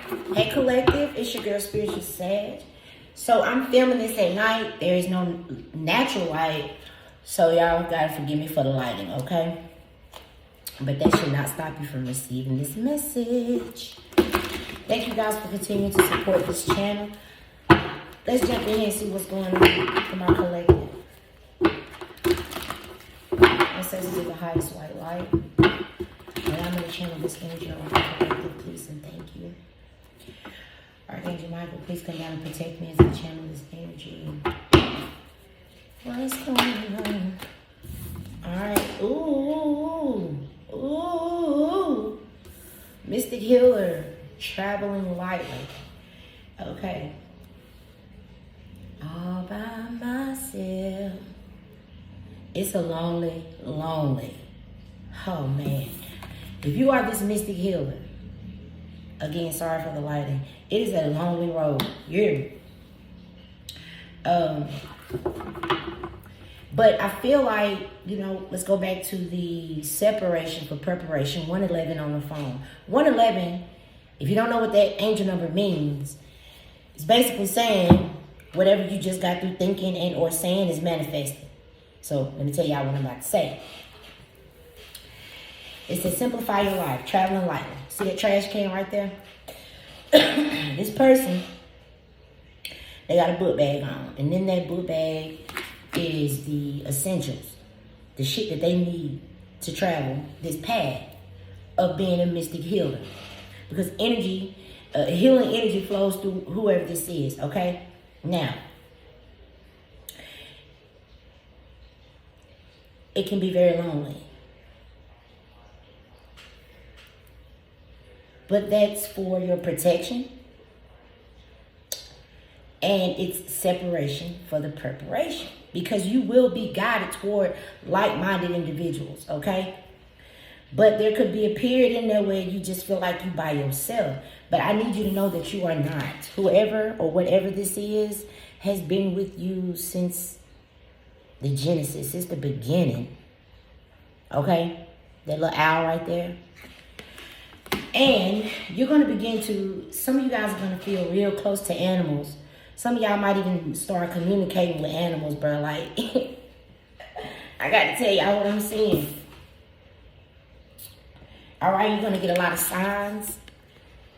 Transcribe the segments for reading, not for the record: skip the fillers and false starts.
Hey collective, it's your girl Spiritual Sag. So I'm filming this at night. There is no natural light. So y'all gotta forgive me for the lighting, okay? But that should not stop you from receiving this message. Thank you guys for continuing to support this channel. Let's jump in here and see what's going on for my collective. It says it's the highest white light. And I'm going to channel this energy on my collective, please and thank you. Archangel Michael, please come down and protect me as I channel this energy. What is going on? Alright. Ooh. Mystic Healer. Traveling lightly. Okay. All by myself. It's a lonely. Oh man. If you are this mystic healer, again, sorry for the lighting. It is a lonely road. But I feel like, let's go back to the separation for preparation. 111 on the phone. 111, if you don't know what that angel number means, it's basically saying whatever you just got through thinking and or saying is manifesting. So let me tell y'all what I'm about to say. It says simplify your life, traveling lightly. See that trash can right there? This person, they got a book bag on. And in that book bag is the essentials, the shit that they need to travel this path of being a mystic healer. Because energy, healing energy flows through whoever this is, okay? Now, it can be very lonely. But that's for your protection. And it's separation for the preparation. Because you will be guided toward like-minded individuals, okay? But there could be a period in there where you just feel like you by yourself. But I need you to know that you are not. Whoever or whatever this is has been with you since the Genesis, since the beginning. Okay? That little owl right there. And you're going to begin to, some of you guys are going to feel real close to animals. Some of y'all might even start communicating with animals, bro. Like, I got to tell y'all what I'm seeing. All right, you're going to get a lot of signs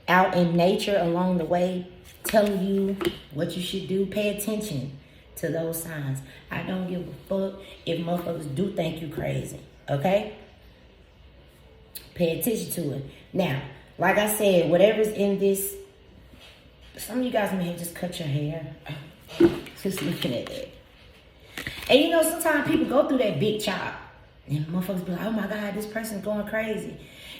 out in nature along the way telling you what you should do. Pay attention to those signs. I don't give a fuck if motherfuckers do think you crazy, okay? Pay attention to it. Now, like I said, whatever's in this, some of you guys may have just cut your hair. Just looking at that. And sometimes people go through that big chop. And motherfuckers be like, oh my God, this person's going crazy.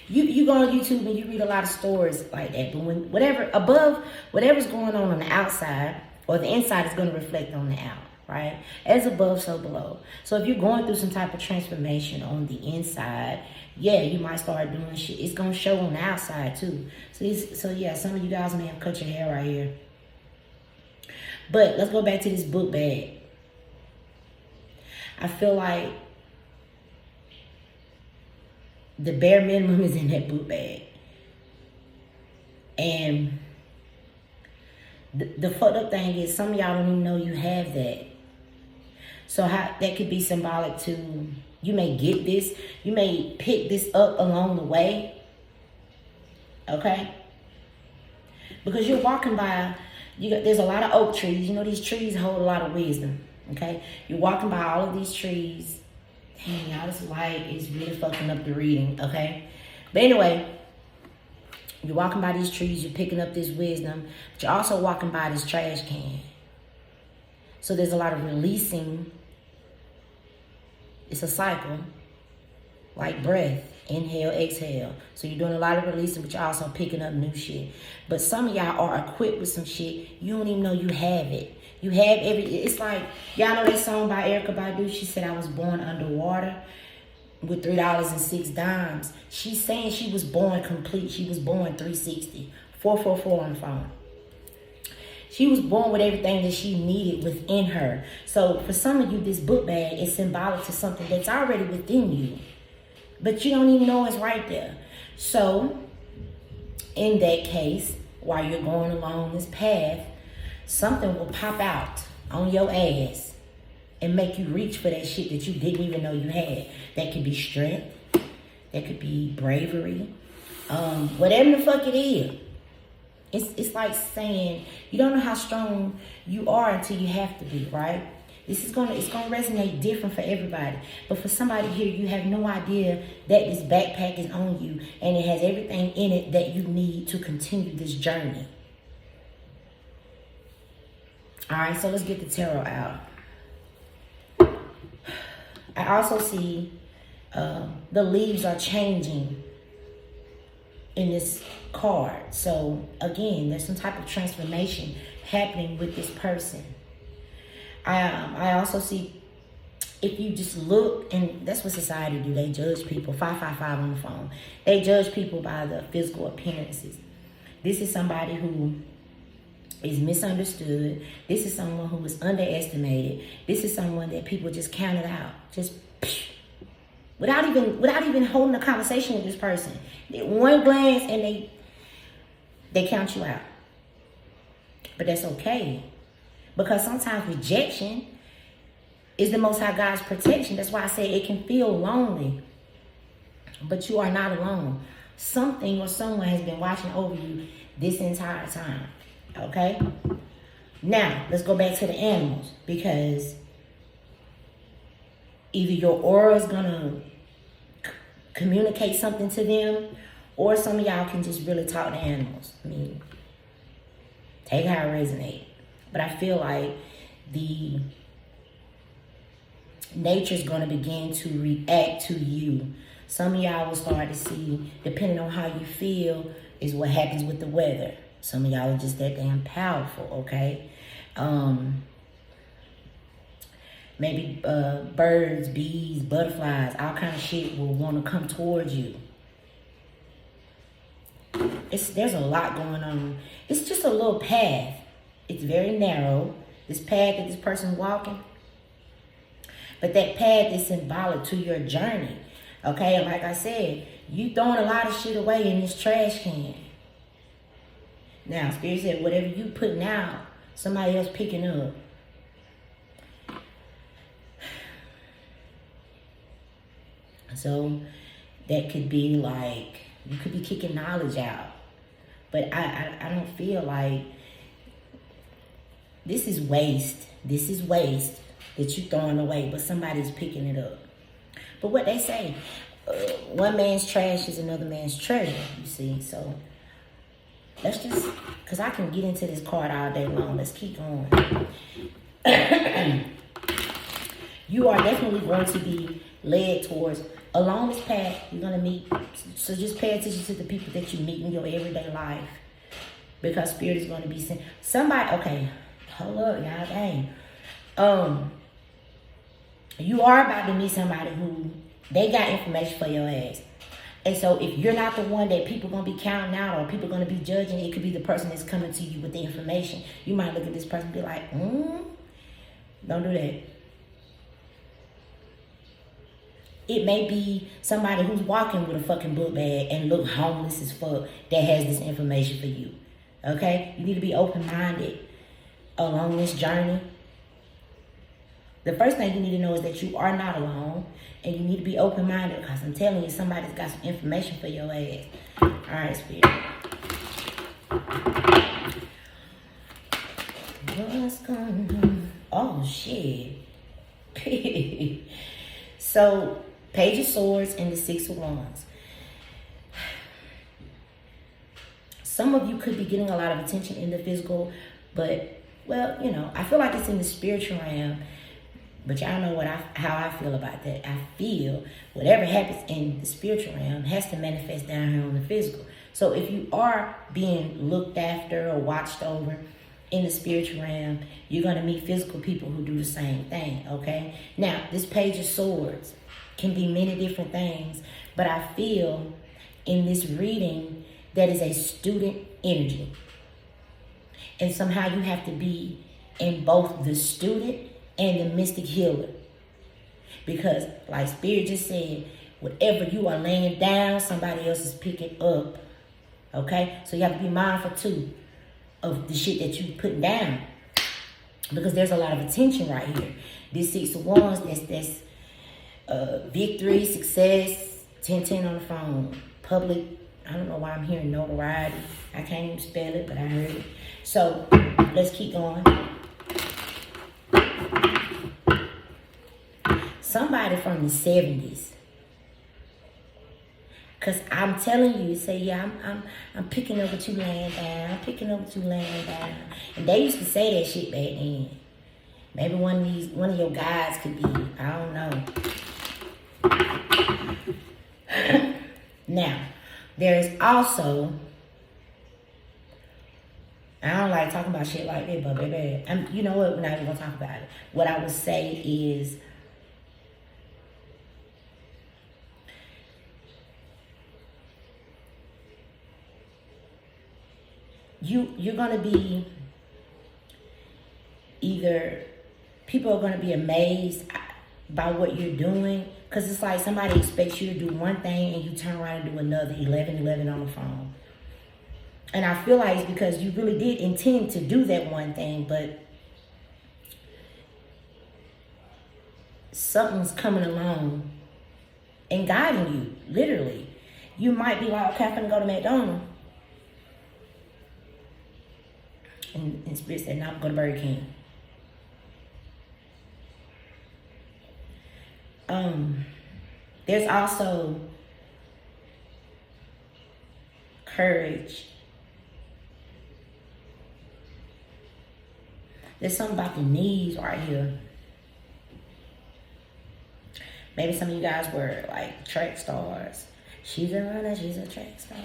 You go on YouTube and you read a lot of stories like that. But when whatever's going on the outside or the inside is going to reflect on the out, right? As above, so below. So if you're going through some type of transformation on the inside, yeah, you might start doing shit. It's going to show on the outside too. So yeah, some of you guys may have cut your hair right here. But let's go back to this book bag. I feel like the bare minimum is in that book bag. And the fucked up thing is some of y'all don't even know you have that. So that could be symbolic to, you may get this, you may pick this up along the way. Okay? Because you're walking by, there's a lot of oak trees. These trees hold a lot of wisdom. Okay? You're walking by all of these trees. Dang, y'all, this light is really fucking up the reading, okay? But anyway, you're walking by these trees, you're picking up this wisdom, but you're also walking by this trash can. So there's a lot of releasing. It's a cycle, like breath, inhale, exhale. So you're doing a lot of releasing, but you're also picking up new shit. But some of y'all are equipped with some shit, you don't even know you have it. You have it's like, y'all know that song by Erykah Badu? She said, I was born underwater with $3.06. She's saying she was born complete. She was born 360. 444 on the phone. She was born with everything that she needed within her. So for some of you, this book bag is symbolic to something that's already within you. But you don't even know it's right there. So in that case, while you're going along this path, something will pop out on your ass and make you reach for that shit that you didn't even know you had. That could be strength. That could be bravery. Whatever the fuck it is. It's like saying you don't know how strong you are until you have to be, right? It's gonna resonate different for everybody. But for somebody here, you have no idea that this backpack is on you and it has everything in it that you need to continue this journey. Alright, so let's get the tarot out. I also see the leaves are changing in this card. So again, there's some type of transformation happening with this person. I also see, if you just look, and that's what society do, they judge people. 555 on the phone. They judge people by the physical appearances. This is somebody who is misunderstood. This is someone who is underestimated. This is someone that people just counted out, just without even holding a conversation with this person. One glance and they count you out. But that's okay, because sometimes rejection is the Most High God's protection. That's why I say it can feel lonely, but you are not alone. Something or someone has been watching over you this entire time. Okay? Now, let's go back to the animals, because either your aura is going to communicate something to them, or some of y'all can just really talk to animals. I mean, take how it resonates. But I feel like the nature's going to begin to react to you. Some of y'all will start to see, depending on how you feel, is what happens with the weather. Some of y'all are just that damn powerful, okay? Maybe birds, bees, butterflies, all kind of shit will want to come towards you. There's a lot going on. It's just a little path. It's very narrow, this path that this person's walking. But that path is symbolic to your journey. Okay, and like I said, you throwing a lot of shit away in this trash can. Now, Spirit said, whatever you putting out, somebody else picking up. So that could be like, you could be kicking knowledge out. But I don't feel like this is waste. This is waste that you throwing away, but somebody's picking it up. But what they say, one man's trash is another man's treasure, you see. So let's just, because I can get into this card all day long. Let's keep going. You are definitely going to be led towards, along this path, you're going to meet. So just pay attention to the people that you meet in your everyday life. Because Spirit is going to be sent. Somebody, okay, hold up, y'all, dang. You are about to meet somebody who, they got information for your ass. And so if you're not the one that people going to be counting out, or people going to be judging, it could be the person that's coming to you with the information. You might look at this person and be like, don't do that. It may be somebody who's walking with a fucking book bag and look homeless as fuck that has this information for you. Okay? You need to be open-minded along this journey. The first thing you need to know is that you are not alone, and you need to be open-minded, because I'm telling you, somebody's got some information for your ass. All right, Spirit. What's going on? Oh, shit. So, Page of Swords and the Six of Wands. Some of you could be getting a lot of attention in the physical, but, well, you know, I feel like it's in the spiritual realm. But y'all know how I feel about that. I feel whatever happens in the spiritual realm has to manifest down here on the physical. So if you are being looked after or watched over in the spiritual realm, you're going to meet physical people who do the same thing, okay? Now, this Page of Swords can be many different things, but I feel in this reading that is a student energy. And somehow you have to be in both the student and the mystic healer. Because, like Spirit just said, whatever you are laying down, somebody else is picking up. Okay? So you have to be mindful too of the shit that you put down. Because there's a lot of attention right here. This Six of Wands, that's victory, success, 1010 on the phone, public. I don't know why I'm hearing notoriety. I can't even spell it, but I heard it. So let's keep going. Somebody from the 70s. Cause I'm telling you, say, yeah, I'm picking up what you laying down. I'm picking up what you laying down. And they used to say that shit back then. Maybe one of your guys could be. I don't know. Now, there is also. I don't like talking about shit like that, but baby, you know what? We're not even gonna talk about it. What I would say is. You're going to be either people are going to be amazed by what you're doing, because it's like somebody expects you to do one thing and you turn around and do another 11 on the phone. And I feel like it's because you really did intend to do that one thing, but something's coming along and guiding you, literally. You might be like, okay, I'm going to go to McDonald's. And Spirit said, no, go to Burger King. There's also courage. There's something about the knees right here. Maybe some of you guys were like track stars. She's a runner, she's a track star.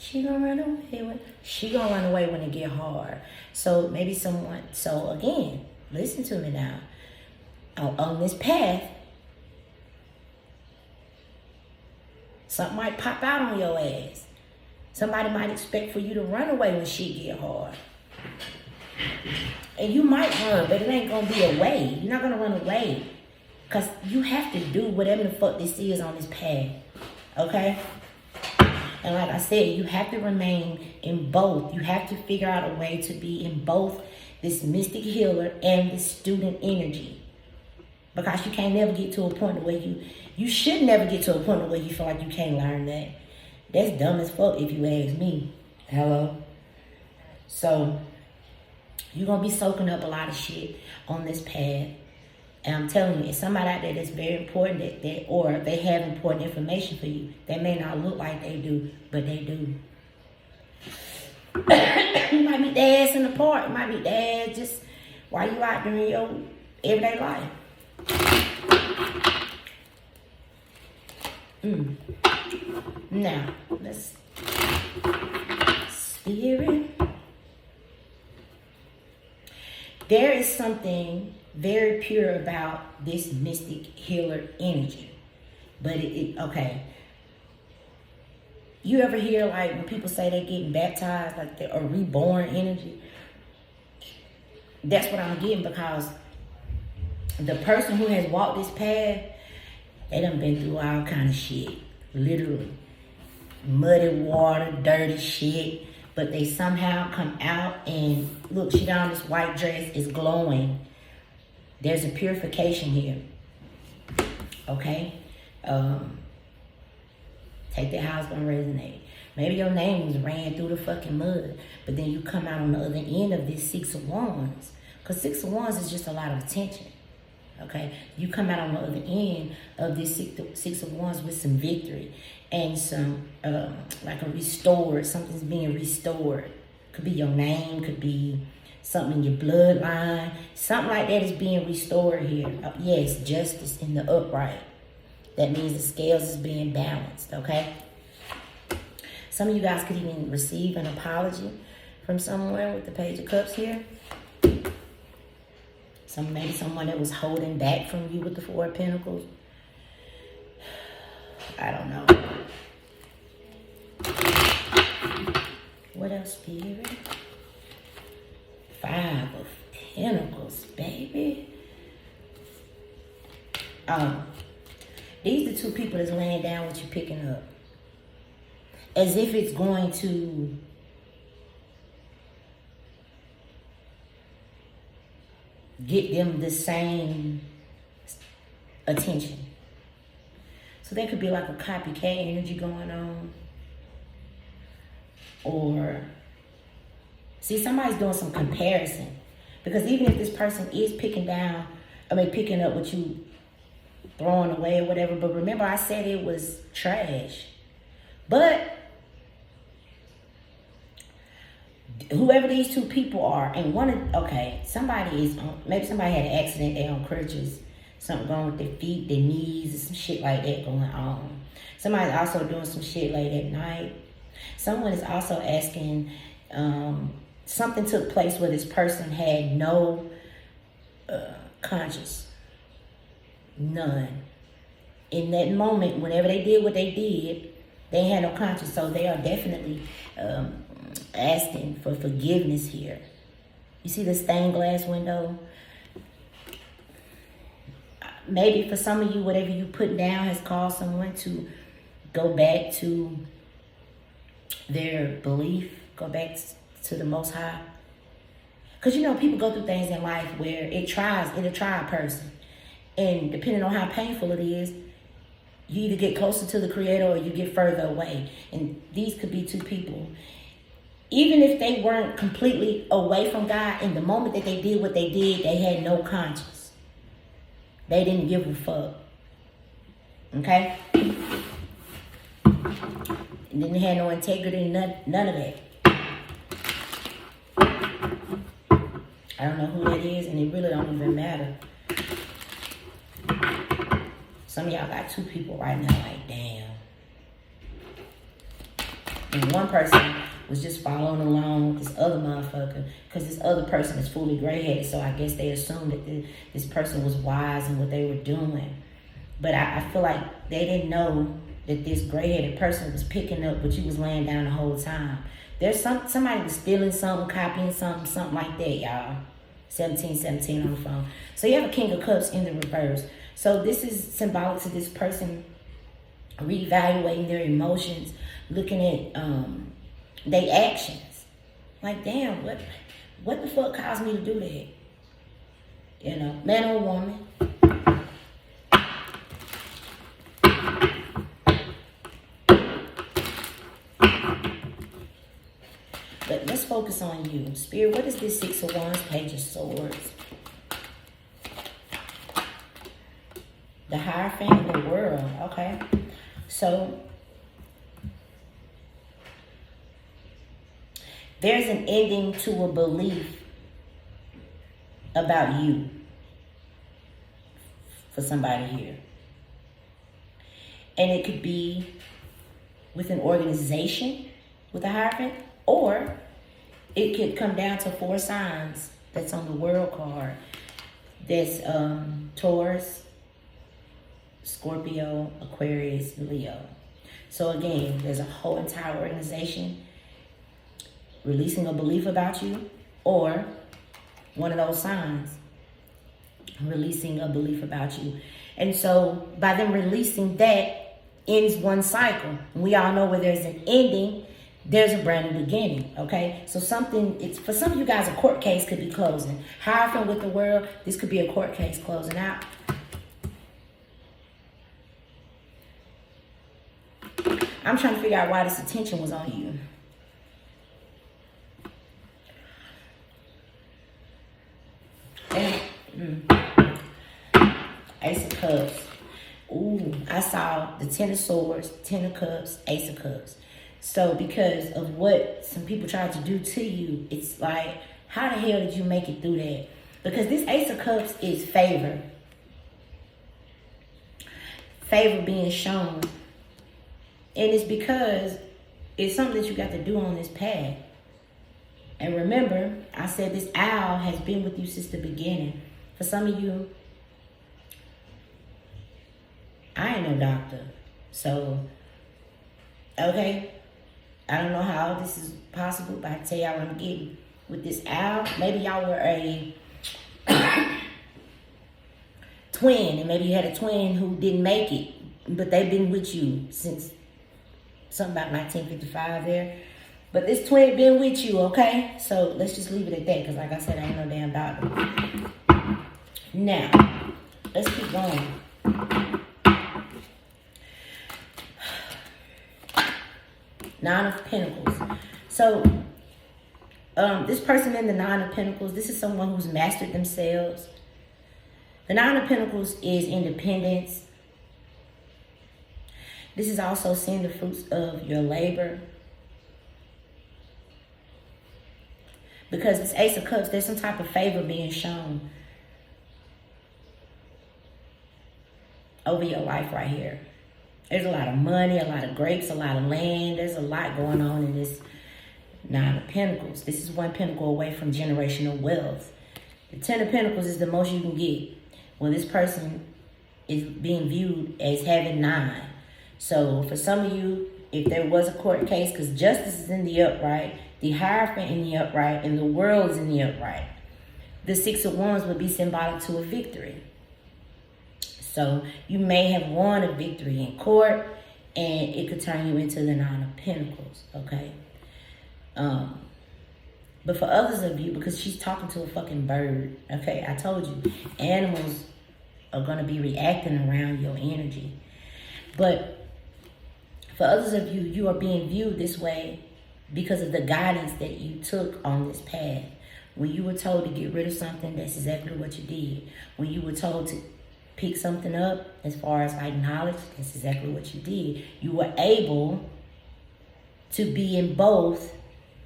She gonna run away when it get hard. So maybe someone, so again, listen to me now. On this path, something might pop out on your ass. Somebody might expect for you to run away when shit get hard. And you might run, but it ain't gonna be away. You're not gonna run away. Because you have to do whatever the fuck this is on this path. Okay? And like I said, you have to remain in both. You have to figure out a way to be in both this mystic healer and this student energy. Because you can't never get to a point where you should never get to a point where you feel like you can't learn that. That's dumb as fuck if you ask me. Hello? So, you're going to be soaking up a lot of shit on this path. And I'm telling you, it's somebody out there that's very important or they have important information for you. They may not look like they do, but they do. You might be dads in the park. You might be dads just while you out doing your everyday life. Now, let's Spirit. There is something very pure about this mystic healer energy. But okay. You ever hear like when people say they're getting baptized, like they're a reborn energy? That's what I'm getting, because the person who has walked this path, they done been through all kind of shit. Literally. Muddy water, dirty shit. But they somehow come out and look, she got on this white dress, is glowing. There's a purification here. Okay? Take that how it's gonna resonate. Maybe your name was ran through the fucking mud, but then you come out on the other end of this Six of Wands. Because Six of Wands is just a lot of attention. Okay? You come out on the other end of this Six of Wands with some victory and some, like a restored, something's being restored. Could be your name, could be something in your bloodline. Something like that is being restored here. Yes, justice in the upright. That means the scales is being balanced, okay? Some of you guys could even receive an apology from someone with the Page of Cups here. Maybe someone that was holding back from you with the Four of Pentacles. I don't know. What else, Spirit? Five of Pentacles, baby. These are two people that's laying down what you're picking up. as if it's going to get them the same attention. So there could be like a copycat energy going on. Or, see, somebody's doing some comparison. Because even if this person is picking up what you throwing away or whatever, but remember I said it was trash. But whoever these two people are, and maybe somebody had an accident, they're on crutches, something going with their feet, their knees, and some shit like that going on. Somebody's also doing some shit late at night. Someone is also asking, something took place where this person had no conscience. None. In that moment, whenever they did what they did, they had no conscience. So they are definitely asking for forgiveness here. You see the stained glass window? Maybe for some of you, whatever you put down has caused someone to go back to their belief, go back to the Most High. Because people go through things in life where it'll try a person. And depending on how painful it is, you either get closer to the Creator or you get further away. And these could be two people. Even if they weren't completely away from God, in the moment that they did what they did, they had no conscience. They didn't give a fuck. Okay? And didn't have no integrity, none of that. I don't know who that is, and it really don't even matter. Some of y'all got two people right now, like, damn. And one person was just following along with this other motherfucker, because this other person is fully gray-headed, so I guess they assumed that this person was wise in what they were doing. But I feel like they didn't know that this gray-headed person was picking up what you was laying down the whole time. There's somebody was stealing something, copying something like that, y'all. 1717 on the phone. So you have a King of Cups in the reverse. So this is symbolic to this person reevaluating their emotions, looking at their actions. Like, damn, what the fuck caused me to do that? Man or woman. But let's focus on you. Spirit, what is this Six of Wands, Page of Swords? The Hierophant in the World. Okay. So, there's an ending to a belief about you for somebody here. And it could be with an organization with a Hierophant, or it could come down to 4 signs that's on the World card. That's Taurus, Scorpio, Aquarius, Leo. So again, there's a whole entire organization releasing a belief about you, or one of those signs releasing a belief about you. And so by them releasing that, ends one cycle. We all know where there's an ending, there's a brand new beginning, okay? So it's for some of you guys, a court case could be closing. Hierophant with the World, this could be a court case closing out. I'm trying to figure out why this attention was on you. Ace of Cups. Ooh, I saw the Ten of Swords, Ten of Cups, Ace of Cups. So because of what some people tried to do to you, it's like, how the hell did you make it through that? Because this Ace of Cups is favor. Favor being shown. And it's because it's something that you got to do on this path. And remember, I said this owl has been with you since the beginning. For some of you, I ain't no doctor. So, okay. I don't know how this is possible, but I tell y'all what I'm getting. With this owl, maybe y'all were a twin, and maybe you had a twin who didn't make it, but they've been with you since something about 1955 there. But this twin been with you, okay? So let's just leave it at that, because like I said, I ain't no damn doctor. Now, let's keep going. Nine of Pentacles. So, this person in the Nine of Pentacles, this is someone who's mastered themselves. The Nine of Pentacles is independence. This is also seeing the fruits of your labor. Because this Ace of Cups, there's some type of favor being shown over your life right here. There's a lot of money, a lot of grapes, a lot of land. There's a lot going on in this Nine of Pentacles. This is one pentacle away from generational wealth. The Ten of Pentacles is the most you can get. Well, this person is being viewed as having 9. So for some of you, if there was a court case, because justice is in the upright, the Hierophant in the upright, and the world is in the upright, the Six of Wands would be symbolic to a victory. So you may have won a victory in court, and it could turn you into the Nine of Pentacles, okay? But for others of you, because she's talking to a fucking bird, okay? I told you, animals are going to be reacting around your energy. But for others of you, you are being viewed this way because of the guidance that you took on this path. When you were told to get rid of something, that's exactly what you did. When you were told to pick something up, as far as like knowledge, that's exactly what you did. You were able to be in both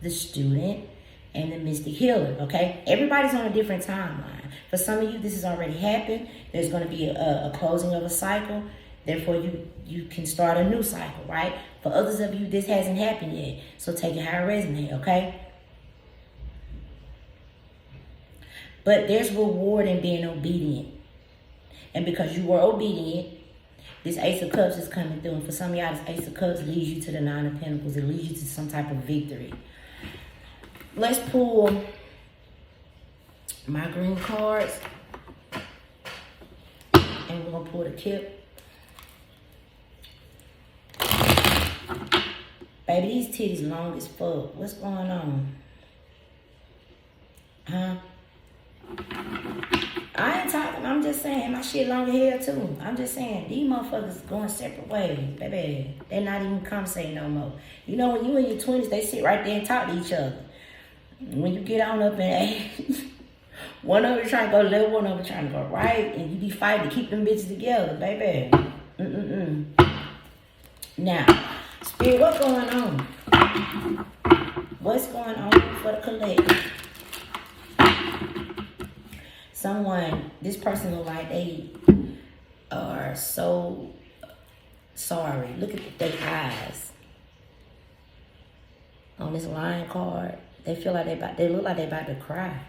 the student and the mystic healer, okay? Everybody's on a different timeline. For some of you, this has already happened. There's going to be a closing of a cycle. Therefore, you can start a new cycle, right? For others of you, this hasn't happened yet. So take it how it resonates, okay? But there's reward in being obedient. And because you were obedient, this Ace of Cups is coming through. And for some of y'all, this Ace of Cups leads you to the Nine of Pentacles. It leads you to some type of victory. Let's pull my green cards. And we're going to pull the Kip. Baby, these titties long as fuck. What's going on? Huh? I ain't talking. I'm just saying my shit long as hell too. I'm just saying these motherfuckers going separate ways, baby. They're not even conversating no more. You know, when you in your 20s, they sit right there and talk to each other. When you get on up in age, one of them trying to go left, one of them trying to go right, and you be fighting to keep them bitches together, baby. Now, Spirit, what's going on? What's going on for the collective? Someone, this person look like they are so sorry. Look at their eyes on this line card. They feel like they look like they about to cry.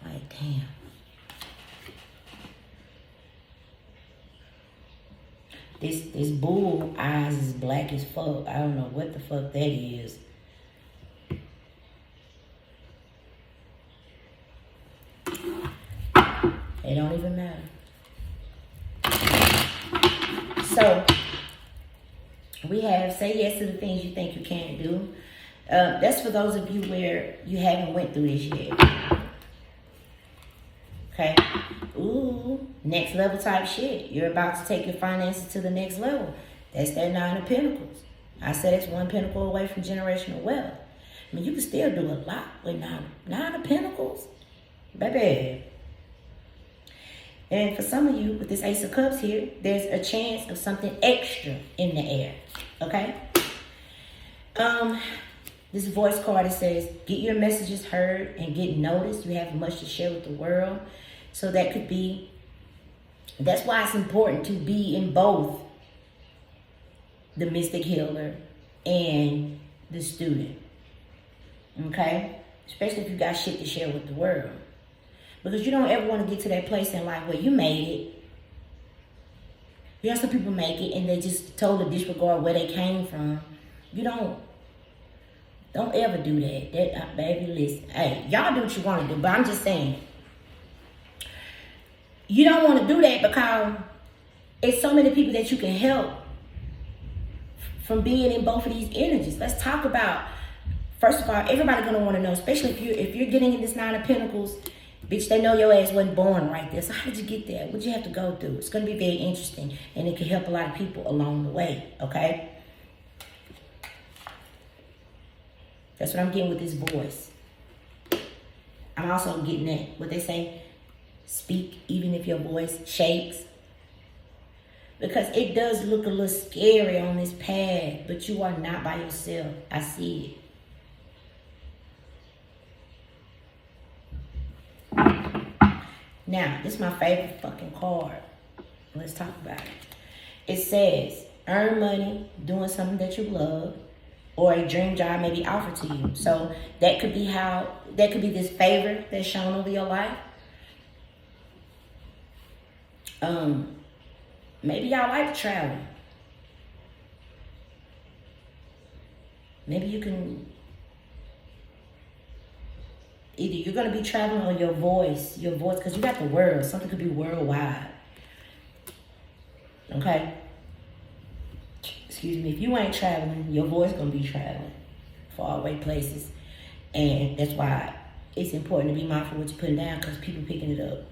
Like, damn. This bull eyes is black as fuck. I don't know what the fuck that is. It don't even matter. So, we have say yes to the things you think you can't do. That's for those of you where you haven't went through this yet. Okay? Ooh, next level type shit. You're about to take your finances to the next level. That's that Nine of Pentacles. I said it's one pentacle away from generational wealth. I mean, you can still do a lot with Nine of Pentacles. Baby. And for some of you, with this Ace of Cups here, there's a chance of something extra in the air. Okay? This voice card, it says, get your messages heard and get noticed. You have much to share with the world. So that could be, that's why it's important to be in both the mystic healer and the student. Okay? Especially if you got shit to share with the world. Because you don't ever want to get to that place in life where you made it. You know, some people make it and they just totally disregard where they came from. You don't ever do that. Baby, listen. Hey, y'all do what you want to do, but I'm just saying. You don't want to do that because it's so many people that you can help from being in both of these energies. Let's talk about, first of all, everybody gonna want to know, especially if you're getting in this Nine of Pentacles, bitch, they know your ass wasn't born right there. So how did you get there? What'd you have to go through? It's gonna be very interesting, and it can help a lot of people along the way, okay? That's what I'm getting with this voice. I'm also getting that, what they say, speak even if your voice shakes. Because it does look a little scary on this path, but you are not by yourself. I see it. Now, this is my favorite fucking card. Let's talk about it. It says, earn money doing something that you love, or a dream job may be offered to you. So that could be this favor that's shown over your life. Maybe y'all like to travel. Maybe you can, either you're going to be traveling or your voice, because you got the world. Something could be worldwide. Okay? Excuse me. If you ain't traveling, your voice going to be traveling far away places. And that's why it's important to be mindful of what you're putting down, because people picking it up.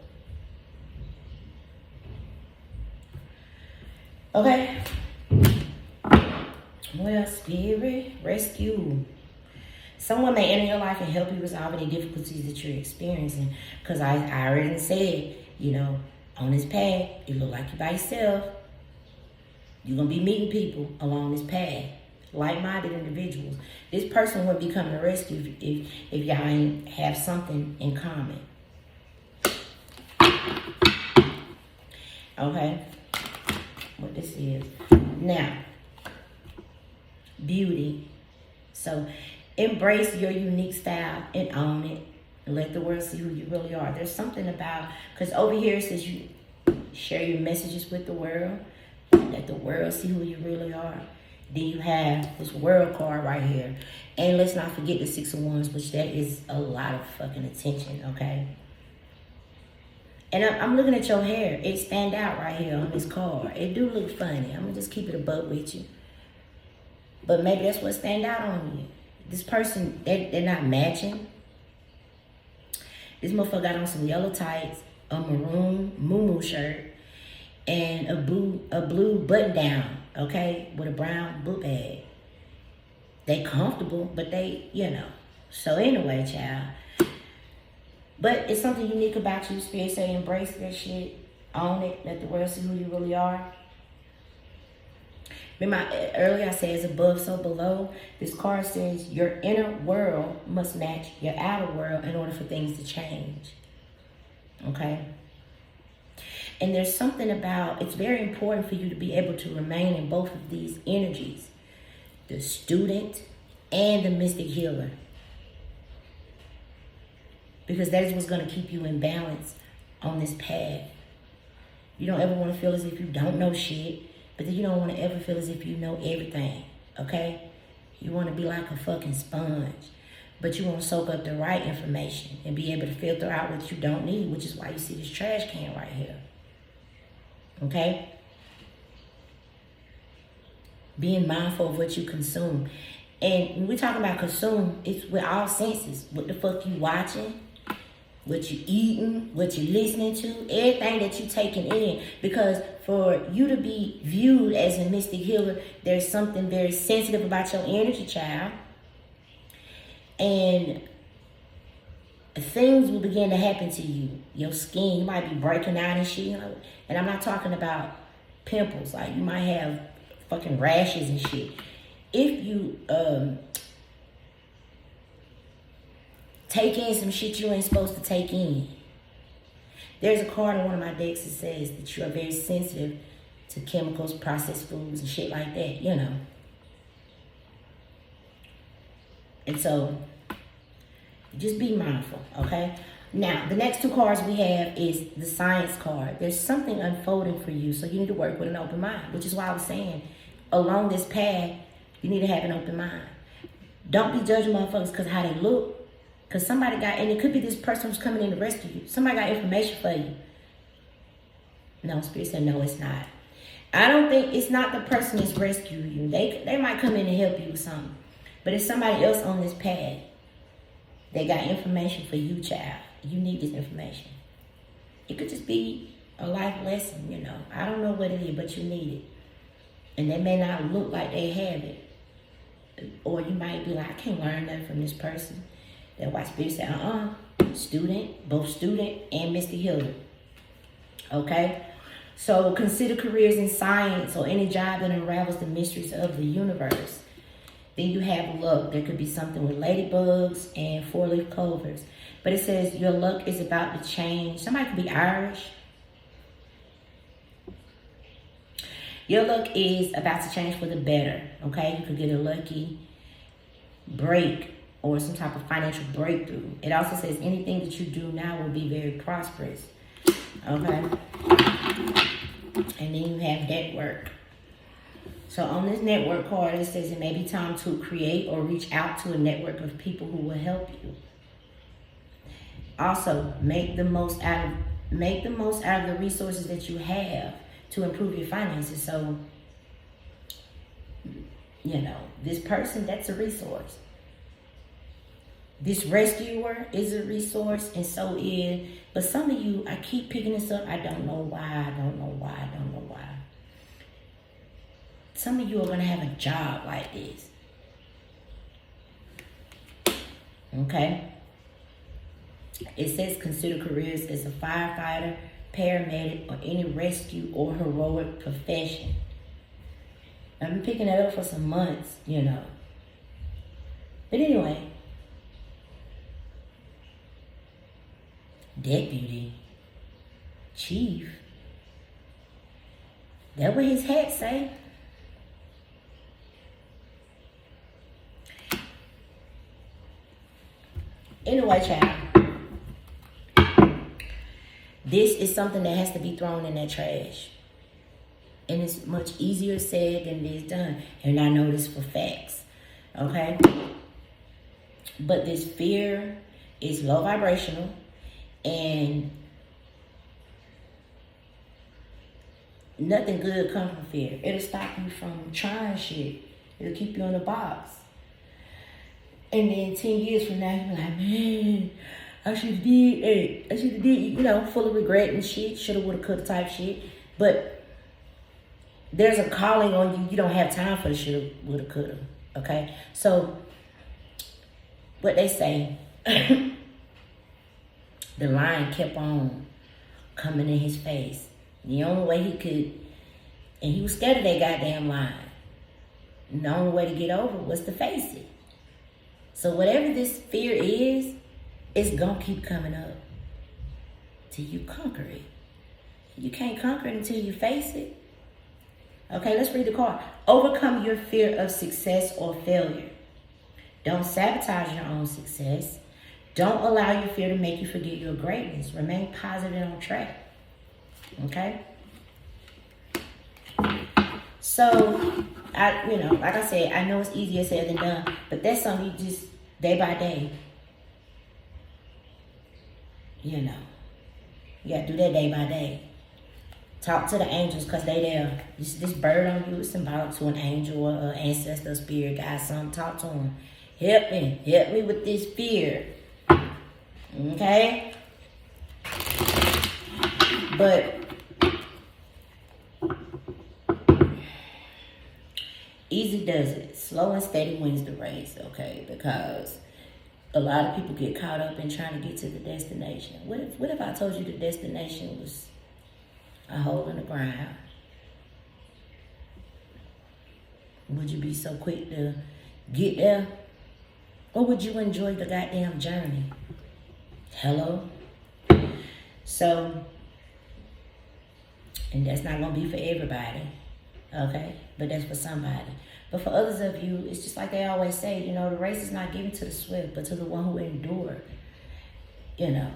Okay. Well, spirit, rescue. Someone may enter your life and help you resolve any difficulties that you're experiencing. Because I already said, you know, on this path, you look like you're by yourself. You're going to be meeting people along this path. Like-minded individuals. This person will be coming to rescue if y'all ain't have something in common. Okay. What this is. Now, beauty. So, embrace your unique style and own it. And let the world see who you really are. There's something about, because over here it says you share your messages with the world. Let the world see who you really are. Then you have this world card right here. And let's not forget the Six of Wands, which that is a lot of fucking attention, okay? And I'm looking at your hair. It stand out right here on this card. It do look funny. I'm going to just keep it a buck with you. But maybe that's what stand out on you. This person, they're not matching. This motherfucker got on some yellow tights, a maroon muumuu shirt, and a blue button down, okay, with a brown book bag. They comfortable, but they, you know. So anyway, child. But it's something unique about you. Spirit say embrace that shit. Own it. Let the world see who you really are. Remember, earlier I said it's above, so below. This card says your inner world must match your outer world in order for things to change. Okay? And there's something about, it's very important for you to be able to remain in both of these energies. The student and the mystic healer. Because that is what's going to keep you in balance on this path. You don't ever want to feel as if you don't know shit. But then you don't want to ever feel as if you know everything. Okay? You want to be like a fucking sponge. But you want to soak up the right information and be able to filter out what you don't need. Which is why you see this trash can right here. Okay? Being mindful of what you consume. And when we're talking about consume, it's with all senses. What the fuck you watching? What you eating, what you listening to, everything that you taking in. Because for you to be viewed as a mystic healer, there's something very sensitive about your energy, child. And things will begin to happen to you. Your skin, you might be breaking out and shit. You know? And I'm not talking about pimples. Like you might have fucking rashes and shit. If you take in some shit you ain't supposed to take in. There's a card in one of my decks that says that you are very sensitive to chemicals, processed foods, and shit like that, you know. And so, just be mindful, okay? Now, the next two cards we have is the science card. There's something unfolding for you, so you need to work with an open mind, which is why I was saying, along this path, you need to have an open mind. Don't be judging motherfuckers because how they look. Because somebody got, and it could be this person who's coming in to rescue you. Somebody got information for you. No, Spirit said, no, it's not. I don't think it's not the person that's rescuing you. They might come in and help you with something. But it's somebody else on this path. They got information for you, child. You need this information. It could just be a life lesson, you know. I don't know what it is, but you need it. And they may not look like they have it. Or you might be like, I can't learn nothing from this person. That's why Spirit said, student, both student and Mr. Healer. Okay? So consider careers in science or any job that unravels the mysteries of the universe. Then you have luck. There could be something with ladybugs and four-leaf clovers. But it says your luck is about to change. Somebody could be Irish. Your luck is about to change for the better. Okay? You could get a lucky break or some type of financial breakthrough. It also says anything that you do now will be very prosperous. Okay? And then you have network. So on this network card, it says it may be time to create or reach out to a network of people who will help you. Also, make the most out of the resources that you have to improve your finances. So, you know, this person, that's a resource. This rescuer is a resource, and so is. But some of you, I keep picking this up. I don't know why. I don't know why. I don't know why. Some of you are going to have a job like this. Okay? It says consider careers as a firefighter, paramedic, or any rescue or heroic profession. I've been picking it up for some months, you know. But anyway. Deputy. Chief. That's what his hat say. Anyway, child, this is something that has to be thrown in that trash. And it's much easier said than it is done. And I know this for facts. Okay? But this fear is low vibrational. And nothing good comes from fear. It'll stop you from trying shit. It'll keep you in a box. And then 10 years from now, you'll be like, man, I should have did it. I should have did, you know, full of regret and shit. Shoulda, woulda, coulda type shit. But there's a calling on you. You don't have time for the shoulda, woulda, coulda. Okay? So, what they say, the lion kept on coming in his face. The only way he could, and he was scared of that goddamn lion. And the only way to get over it was to face it. So whatever this fear is, it's going to keep coming up till you conquer it. You can't conquer it until you face it. Okay, let's read the card. Overcome your fear of success or failure. Don't sabotage your own success. Don't allow your fear to make you forget your greatness. Remain positive and on track. Okay? So, like I said, I know it's easier said than done, but that's something you just, day by day, you know, you got to do that day by day. Talk to the angels because they there. This bird on you is symbolic to an angel or an ancestor, spirit, guide, something. Talk to them. Help me with this fear. Okay? But easy does it. Slow and steady wins the race, okay? Because a lot of people get caught up in trying to get to the destination. What if I told you the destination was a hole in the ground? Would you be so quick to get there? Or would you enjoy the goddamn journey? Hello? So, and that's not going to be for everybody, okay? But that's for somebody. But for others of you, it's just like they always say, you know, the race is not given to the swift, but to the one who endured, you know.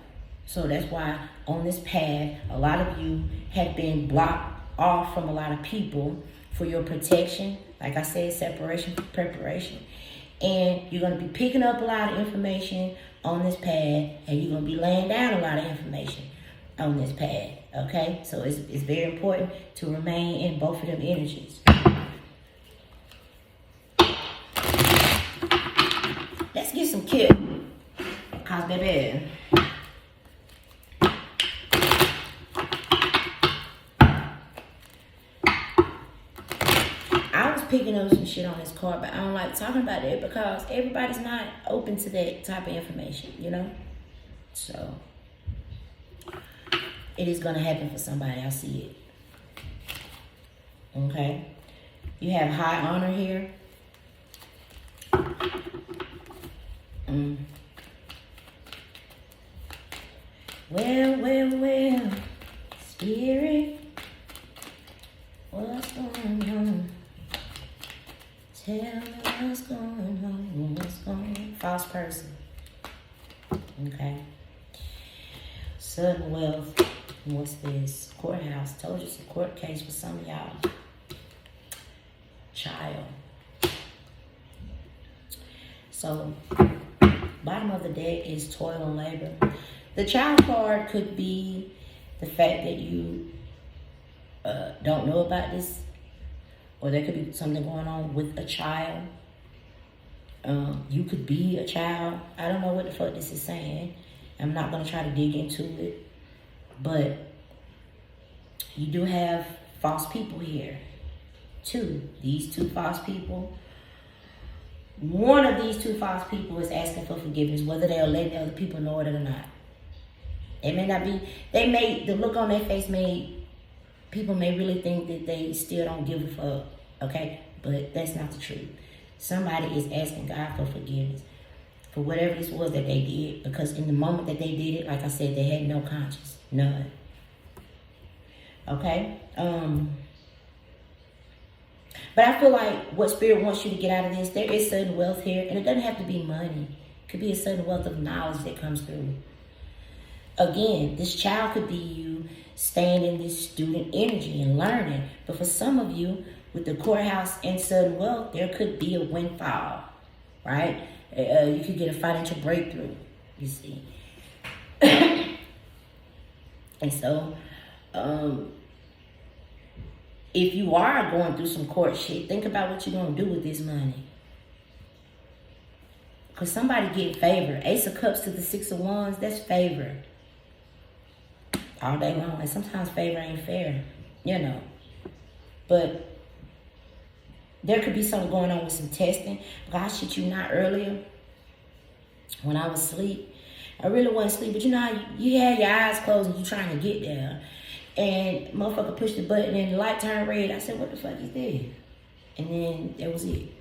So that's why on this path, a lot of you have been blocked off from a lot of people for your protection. Like I said, separation for preparation. And you're going to be picking up a lot of information on this path, and you're going to be laying down a lot of information. on this path, okay? So it's very important to remain in both of them energies. Let's get some kill. Cause baby, I was picking up some shit on this card, but I don't like talking about it because everybody's not open to that type of information, you know? So it is gonna happen for somebody. I see it. Okay. You have high honor here. Well, spirit, what's going on? Tell me what's going on, what's going on? False person. Okay. Sudden wealth. What's this? Courthouse. Told you it's a court case for some of y'all. Child. So, bottom of the deck is toil and labor. The child card could be the fact that you don't know about this, or there could be something going on with a child. You could be a child. I don't know what the fuck this is saying. I'm not going to try to dig into it. But you do have false people here. These two false people. One of these two false people is asking for forgiveness, whether they'll let the other people know it or not. It may not be, the look on their face people may really think that they still don't give a fuck, okay? But that's not the truth. Somebody is asking God for forgiveness for whatever this was that they did, because in the moment that they did it, like I said, they had no conscience, none. Okay? But I feel like what Spirit wants you to get out of this, there is sudden wealth here, and it doesn't have to be money. It could be a sudden wealth of knowledge that comes through. Again, this child could be you staying in this student energy and learning. But for some of you, with the courthouse and sudden wealth, there could be a windfall, right? You could get a financial breakthrough, you see. And so, if you are going through some court shit, think about what you're going to do with this money. Because somebody getting favor. Ace of Cups to the Six of Wands, that's favor. All day long. And sometimes favor ain't fair, you know. But there could be something going on with some testing. God shit you not earlier when I was asleep. I really wasn't asleep, but you know how you had your eyes closed and you trying to get there. And motherfucker pushed the button and the light turned red. I said, what the fuck is this? And then that was it.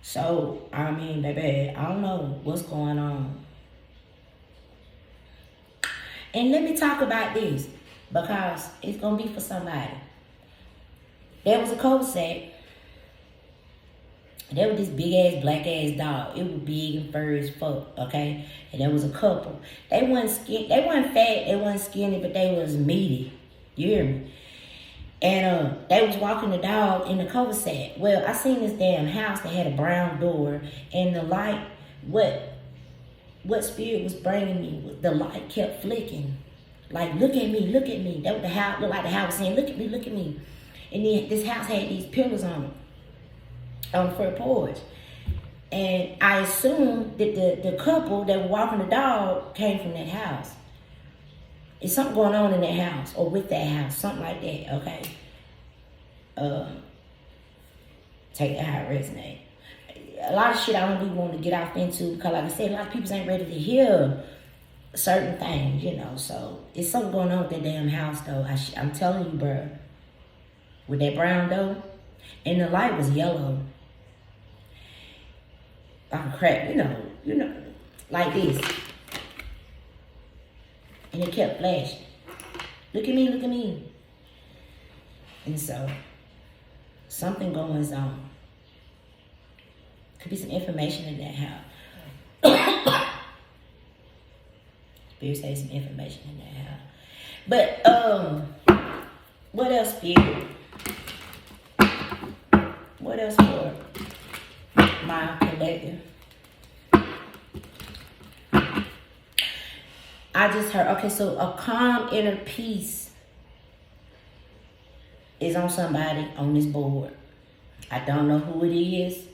So, I mean, baby, I don't know what's going on. And let me talk about this, because it's going to be for somebody. There was a cul-de-sac. There was this big-ass, black-ass dog. It was big and furry as fuck, okay? And there was a couple. They wasn't fat, they wasn't skinny, but they was meaty. You hear me? And they was walking the dog in the cul-de-sac. Well, I seen this damn house that had a brown door, and the light, what Spirit was bringing me, the light kept flicking. Like, look at me, look at me. That was the house, looked like the house was saying, look at me, look at me. And then this house had these pillars on the front porch. And I assumed that the couple that were walking the dog came from that house. It's something going on in that house, or with that house, something like that, okay? Take that how it resonates. A lot of shit I don't even want to get off into, because like I said, a lot of people ain't ready to hear certain things, you know. So it's something going on with that damn house, though. I'm telling you, bro. With that brown door, and the light was yellow. Like a crack, you know, like this. And it kept flashing. Look at me, look at me. And so, something going on. Could be some information in that house. Spirit says some information in that house. But, what else, Spirit? What else for my collective? I just heard, okay, so a calm inner peace is on somebody on this board. I don't know who it is,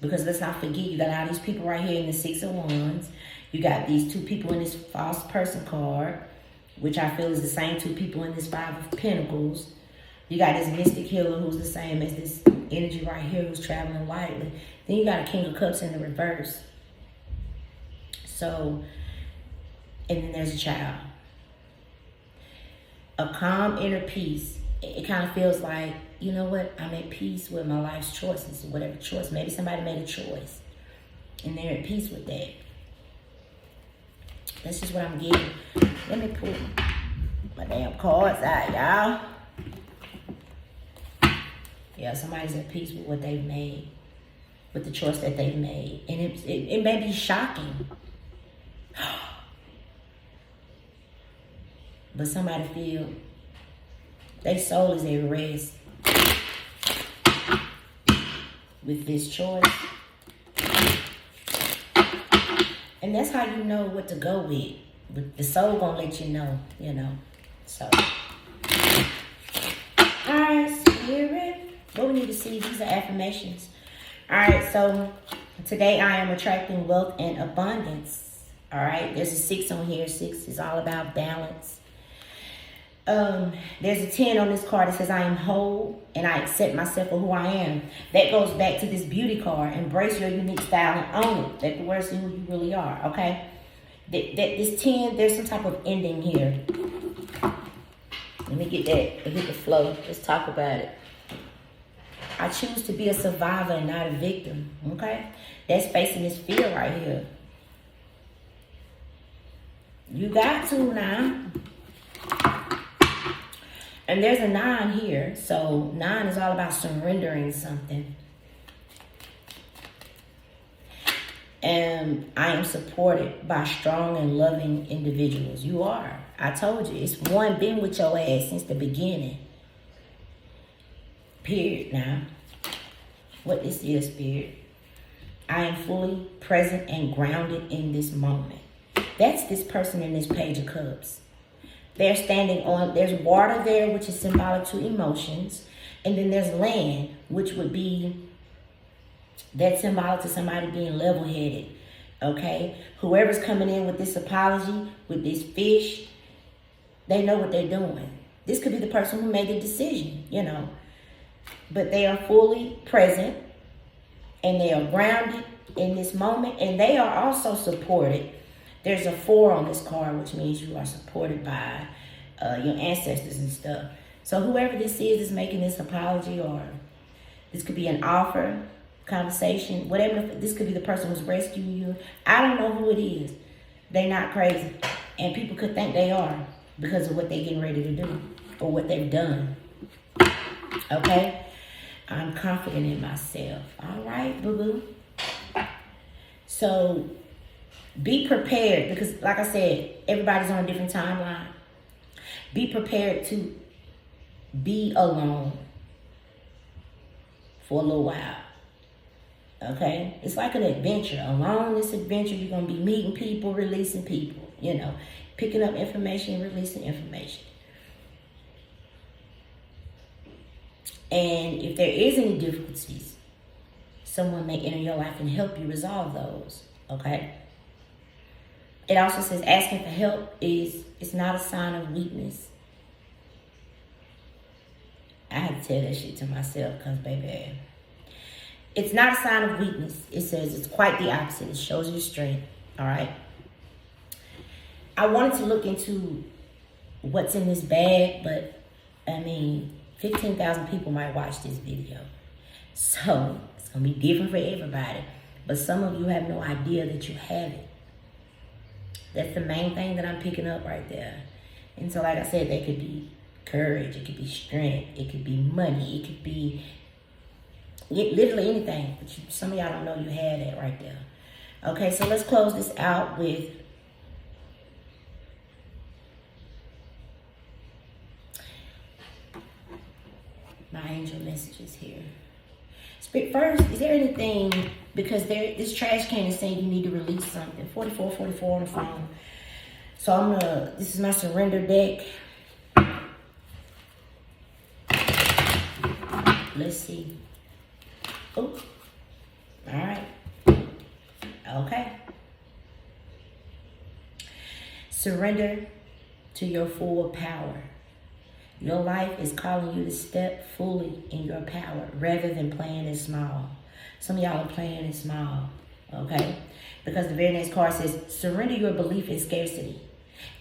because let's not forget, you got all these people right here in the Six of Wands. You got these two people in this false person card, which I feel is the same two people in this Five of Pentacles. You got this mystic healer who's the same as this energy right here who's traveling lightly. Then you got a King of Cups in the reverse. So, and then there's a child. A calm inner peace. It kind of feels like, you know what? I'm at peace with my life's choices, whatever choice. Maybe somebody made a choice and they're at peace with that. That's just what I'm getting. Let me pull my damn cards out, y'all. Yeah, somebody's at peace with what they've made, with the choice that they've made. And it may be shocking. But somebody feel their soul is at rest with this choice. And that's how you know what to go with. But the soul gonna let you know, you know. So, alright, Spirit. What we need to see, these are affirmations. Alright, so today I am attracting wealth and abundance. Alright, there's a 6 on here. 6 is all about balance. There's a 10 on this card that says I am whole and I accept myself for who I am. That goes back to this beauty card. Embrace your unique style and own it. Let the world see who you really are, okay? This 10, there's some type of ending here. Let me get that, hit the flow. Let's talk about it. I choose to be a survivor and not a victim, okay? That's facing this fear right here. You got to now. And there's a 9 here. So 9 is all about surrendering something. And I am supported by strong and loving individuals. You are. I told you. It's one been with your ass since the beginning. Period now. What this is, Spirit. I am fully present and grounded in this moment. That's this person in this Page of Cups. They're standing on, there's water there, which is symbolic to emotions. And then there's land, which would be, that's symbolic to somebody being level-headed. Okay? Whoever's coming in with this apology, with this fish, they know what they're doing. This could be the person who made the decision, you know. But they are fully present and they are grounded in this moment, and they are also supported. There's a 4 on this card, which means you are supported by your ancestors and stuff. So whoever this is making this apology, or this could be an offer, conversation, whatever. This could be the person who's rescuing you. I don't know who it is. They're not crazy. And people could think they are because of what they're getting ready to do or what they've done. Okay? I'm confident in myself. All right, boo-boo. So be prepared, because like I said, everybody's on a different timeline. Be prepared to be alone for a little while. Okay? It's like an adventure. Along this adventure, you're going to be meeting people, releasing people, you know, picking up information, releasing information. And if there is any difficulties, someone may enter your life and help you resolve those. Okay? It also says asking for help it's not a sign of weakness. I had to tell that shit to myself because, baby, it's not a sign of weakness. It says it's quite the opposite. It shows your strength. All right? I wanted to look into what's in this bag, but, I mean, 15,000 people might watch this video. So, it's going to be different for everybody. But some of you have no idea that you have it. That's the main thing that I'm picking up right there. And so, like I said, they could be courage. It could be strength. It could be money. It could be literally anything. But some of y'all don't know you have that right there. Okay, so let's close this out with my angel messages here. First, is there anything, because this trash can is saying you need to release something. 44 on the phone. So this is my surrender deck. Let's see. Oh, all right. Okay. Surrender to your full power. Your life is calling you to step fully in your power rather than playing it small. Some of y'all are playing it small, okay? Because the very next card says, surrender your belief in scarcity.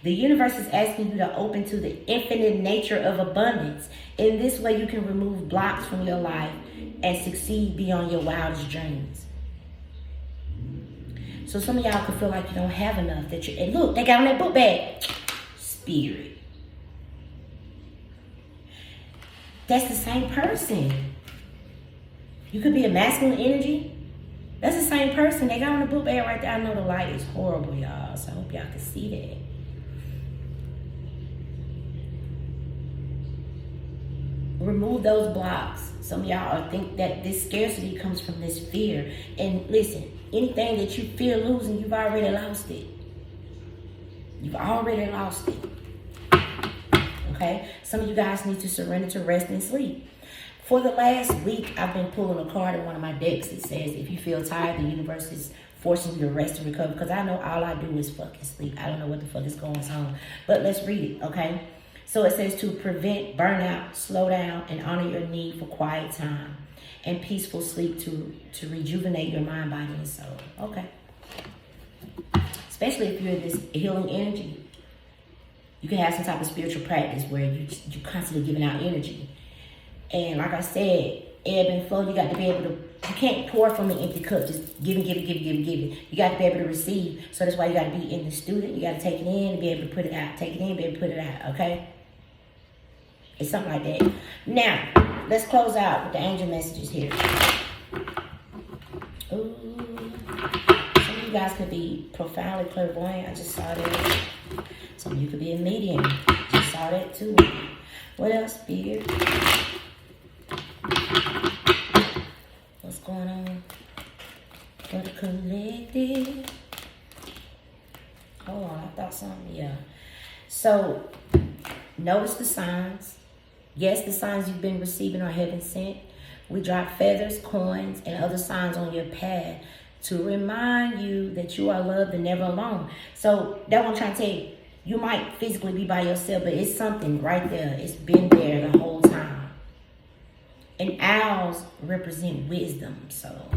The universe is asking you to open to the infinite nature of abundance. In this way, you can remove blocks from your life and succeed beyond your wildest dreams. So some of y'all could feel like you don't have enough. And look, they got on that book bag. Spirit. That's the same person. You could be a masculine energy. That's the same person. They got on the book bag right there. I know the light is horrible, y'all. So I hope y'all can see that. Remove those blocks. Some of y'all think that this scarcity comes from this fear. And listen, anything that you fear losing, you've already lost it. You've already lost it. Okay? Some of you guys need to surrender to rest and sleep. For the last week, I've been pulling a card in one of my decks that says, if you feel tired, the universe is forcing you to rest and recover. Because I know all I do is fucking sleep. I don't know what the fuck is going on. But let's read it, okay? So it says to prevent burnout, slow down, and honor your need for quiet time and peaceful sleep to rejuvenate your mind, body, and soul. Okay. Especially if you're in this healing energy. You can have some type of spiritual practice where you're constantly giving out energy. And like I said, ebb and flow, you got to be able to, you can't pour from an empty cup, just give it. You got to be able to receive. So that's why you got to be in the student. You got to take it in and be able to put it out. Take it in, be able to put it out, okay? It's something like that. Now, let's close out with the angel messages here. Ooh. Some of you guys could be profoundly clairvoyant. I just saw that. Some of you could be a medium. Just saw that too. What else, Spirit? What's going on for the collective? Hold on, I thought something. Yeah. So, notice the signs. Yes, the signs you've been receiving are heaven sent. We drop feathers, coins, and other signs on your path to remind you that you are loved and never alone. So that's what I'm trying to tell you. You might physically be by yourself, but it's something right there. It's been there the whole time. And owls represent wisdom, so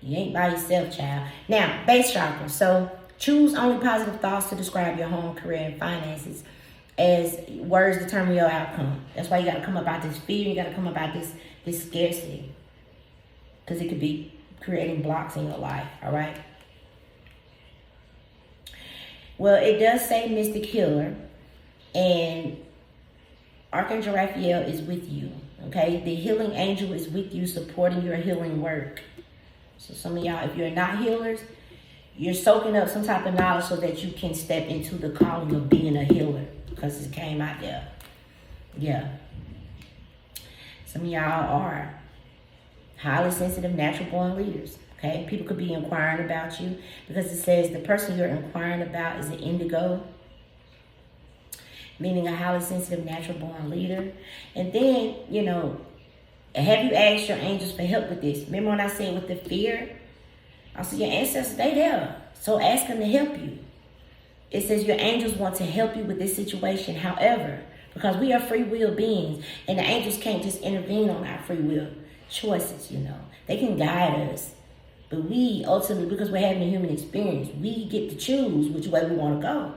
you ain't by yourself, child. Now, base chakra. So choose only positive thoughts to describe your home, career, and finances, as words determine your outcome. That's why you got to come about this fear. You got to come about this scarcity, because it could be creating blocks in your life. All right. Well, it does say mystic healer, and Archangel Raphael is with you. Okay, the healing angel is with you, supporting your healing work. So some of y'all, if you're not healers, you're soaking up some type of knowledge so that you can step into the calling of being a healer, because it came out there. Yeah. Some of y'all are highly sensitive, natural born leaders. Okay, people could be inquiring about you, because it says the person you're inquiring about is an indigo, meaning a highly sensitive, natural born leader. And then, you know, have you asked your angels for help with this? Remember when I said with the fear? I said your ancestors, they there. So ask them to help you. It says your angels want to help you with this situation. However, because we are free will beings, and the angels can't just intervene on our free will choices, you know. They can guide us. But we ultimately, because we're having a human experience, we get to choose which way we want to go.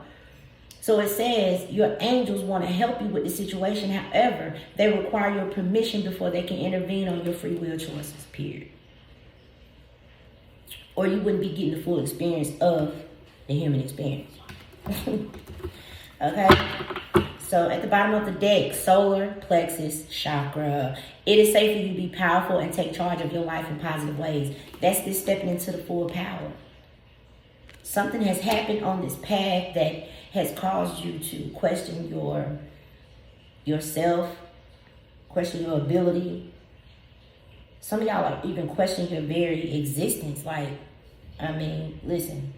So it says your angels want to help you with the situation. However, they require your permission before they can intervene on your free will choices, period. Or you wouldn't be getting the full experience of the human experience. Okay? So at the bottom of the deck, solar plexus chakra. It is safe for you to be powerful and take charge of your life in positive ways. That's this stepping into the full power. Something has happened on this path that has caused you to question yourself, question your ability. Some of y'all are even questioning your very existence. Like, I mean, listen.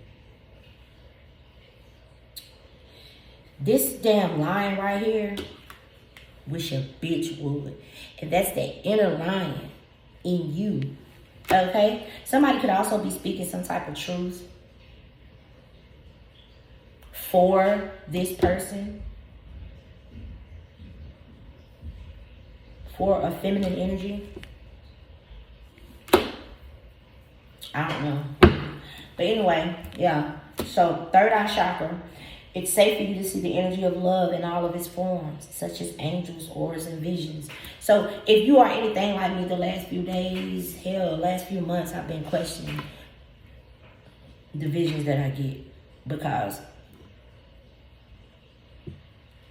This damn lion right here, wish a bitch would. And that's the inner lion in you. Okay? Somebody could also be speaking some type of truth for this person. For a feminine energy. I don't know. But anyway, yeah. So, third eye chakra. It's safe for you to see the energy of love in all of its forms, such as angels, auras, and visions. So, if you are anything like me the last few days, hell, last few months, I've been questioning the visions that I get. Because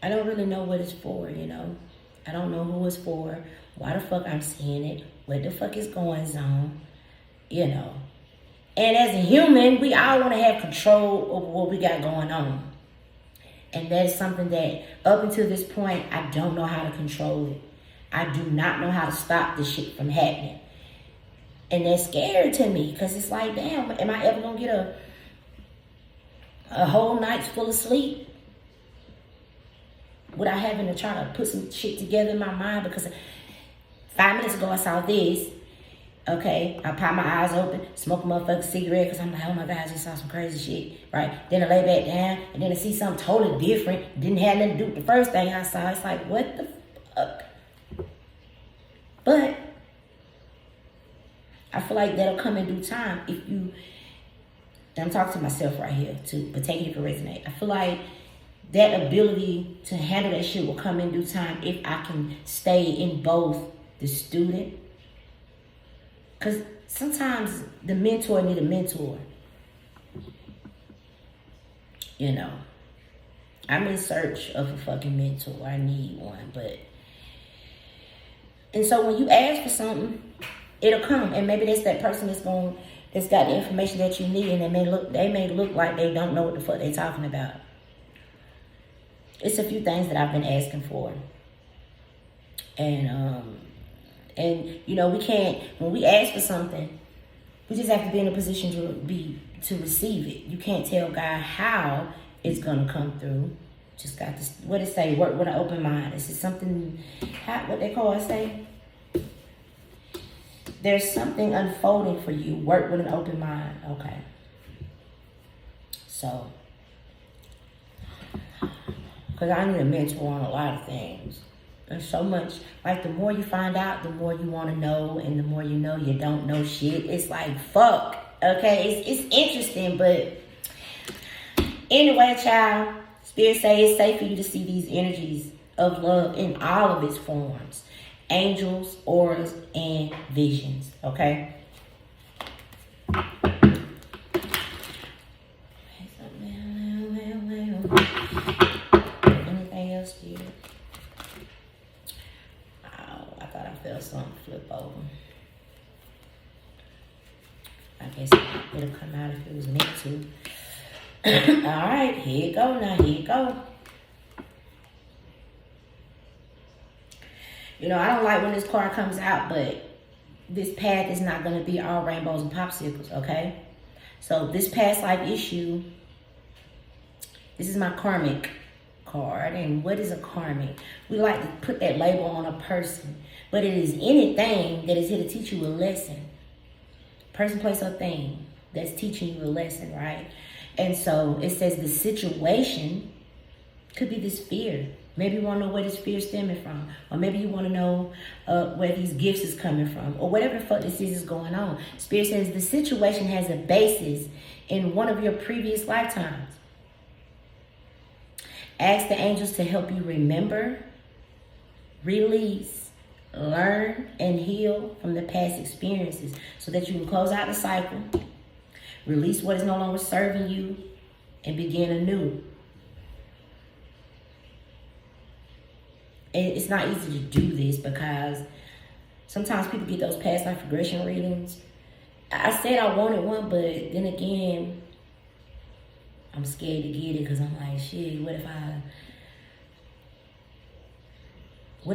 I don't really know what it's for, you know. I don't know who it's for, why the fuck I'm seeing it, what the fuck is going on, you know. And as a human, we all want to have control over what we got going on. And that is something that, up until this point, I don't know how to control it. I do not know how to stop this shit from happening. And that's scary to me, because it's like, damn, am I ever going to get a whole night's full of sleep without having to try to put some shit together in my mind? Because 5 minutes ago, I saw this. Okay, I pop my eyes open, smoke a motherfucking cigarette, because I'm like, oh my God, I just saw some crazy shit, right? Then I lay back down, and then I see something totally different. Didn't have nothing to do with the first thing I saw. It's like, what the fuck? But I feel like that'll come in due time if you, and I'm talking to myself right here, too, but take it if it resonate. I feel like that ability to handle that shit will come in due time if I can stay in both the student. Because sometimes the mentor need a mentor. You know. I'm in search of a fucking mentor. I need one. And so when you ask for something, it'll come. And maybe that's that person that's got the information that you need. And they may look like they don't know what the fuck they're talking about. It's a few things that I've been asking for. And you know, we can't, when we ask for something, we just have to be in a position to receive it. You can't tell God how it's gonna come through. Just got this, what it say, work with an open mind. This is something, what they call it, say? There's something unfolding for you. Work with an open mind. Okay. So, because I need a mentor on a lot of things. There's so much, like the more you find out, the more you want to know, and the more you know you don't know shit. It's like, fuck, okay? It's interesting, but anyway, child, Spirit say it's safe for you to see these energies of love in all of its forms. Angels, auras, and visions, okay? Anything else, Spirit? Something flip over. I guess it'll come out if it was meant to. Alright, here you go now. Here you go. You know, I don't like when this card comes out, but this path is not going to be all rainbows and popsicles, okay? So this past life issue, this is my karmic card. And what is a karmic? We like to put that label on a person. But it is anything that is here to teach you a lesson. Person, place, or thing that's teaching you a lesson, right? And so it says the situation could be this fear. Maybe you want to know where this fear is stemming from. Or maybe you want to know where these gifts is coming from. Or whatever the fuck this is going on. Spirit says the situation has a basis in one of your previous lifetimes. Ask the angels to help you remember, release, learn, and heal from the past experiences so that you can close out the cycle, release what is no longer serving you, and begin anew. And it's not easy to do this because sometimes people get those past life regression readings. I said I wanted one, but then again, I'm scared to get it because I'm like, shit, what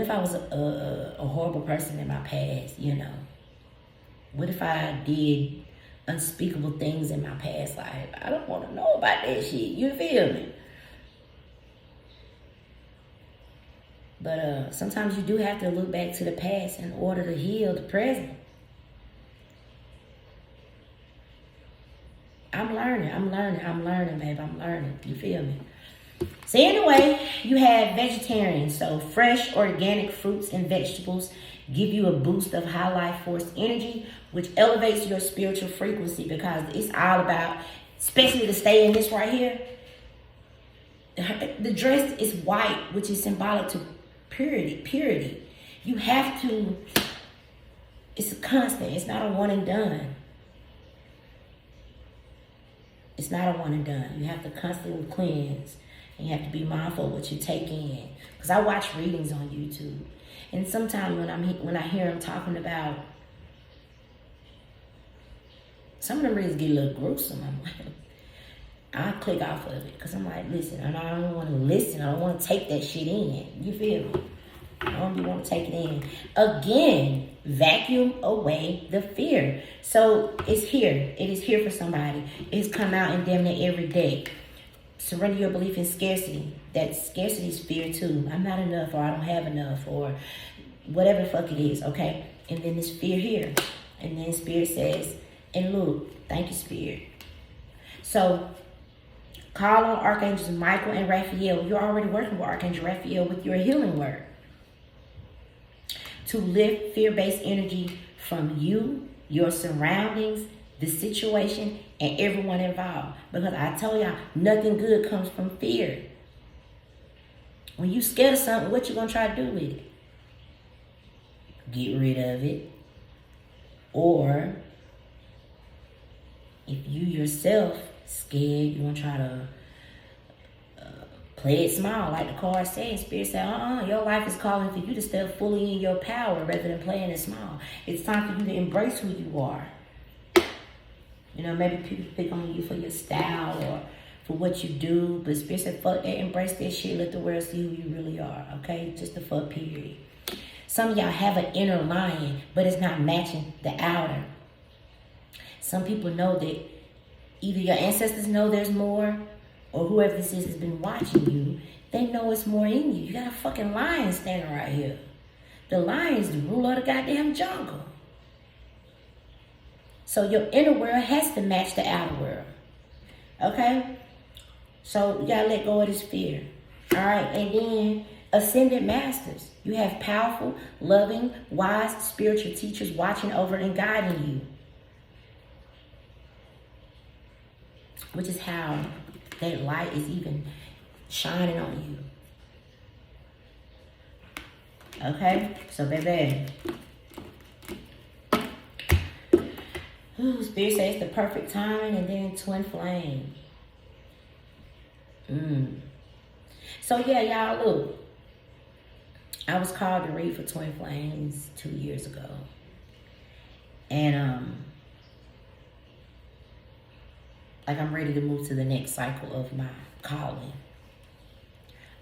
if I was a horrible person in my past, you know? What if I did unspeakable things in my past life. I don't want to know about that shit. You feel me? But sometimes you do have to look back to the past in order to heal the present. I'm learning, babe. I'm learning. You feel me? So anyway, you have vegetarian. So fresh organic fruits and vegetables give you a boost of high life force energy, which elevates your spiritual frequency, because it's all about, especially to stay in this right here, the dress is white, which is symbolic to purity. You have to, it's a constant. It's not a one and done. It's not a one and done. You have to constantly cleanse. And you have to be mindful of what you take in. Because I watch readings on YouTube. And sometimes when I hear them talking about, some of them readings get a little gruesome. I'm like, I click off of it. Because I'm like, listen, and I don't want to listen. I don't want to take that shit in. You feel me? I don't even want to take it in. Again, vacuum away the fear. So it's here. It is here for somebody. It's come out in damn near every day. Surrender your belief in scarcity. That scarcity is fear too. I'm not enough, or I don't have enough, or whatever the fuck it is, okay? And then this fear here. And then Spirit says, and look, thank you, Spirit. So call on Archangels Michael and Raphael. You're already working with Archangel Raphael with your healing work, to lift fear-based energy from you, your surroundings, the situation, and everyone involved. Because I tell y'all, nothing good comes from fear. When you scared of something, what you gonna try to do with it? Get rid of it. Or if you yourself scared, you gonna try to play it small, like the card says. Spirit said, your life is calling for you to step fully in your power rather than playing it small. It's time for you to embrace who you are. You know, maybe people pick on you for your style or for what you do, but Spirit said, fuck that, embrace that shit, let the world see who you really are, okay? Just the fuck, period. Some of y'all have an inner lion, but it's not matching the outer. Some people know that either your ancestors know there's more, or whoever this is has been watching you, they know it's more in you. You got a fucking lion standing right here. The lion is the ruler of the goddamn jungle. So your inner world has to match the outer world. Okay? So you gotta let go of this fear. Alright, and then ascended masters. You have powerful, loving, wise, spiritual teachers watching over and guiding you. Which is how that light is even shining on you. Okay? So baby. Ooh, Spirit says the perfect timing, and then twin flame. So yeah, y'all, look. I was called to read for twin flames 2 years ago. And like I'm ready to move to the next cycle of my calling.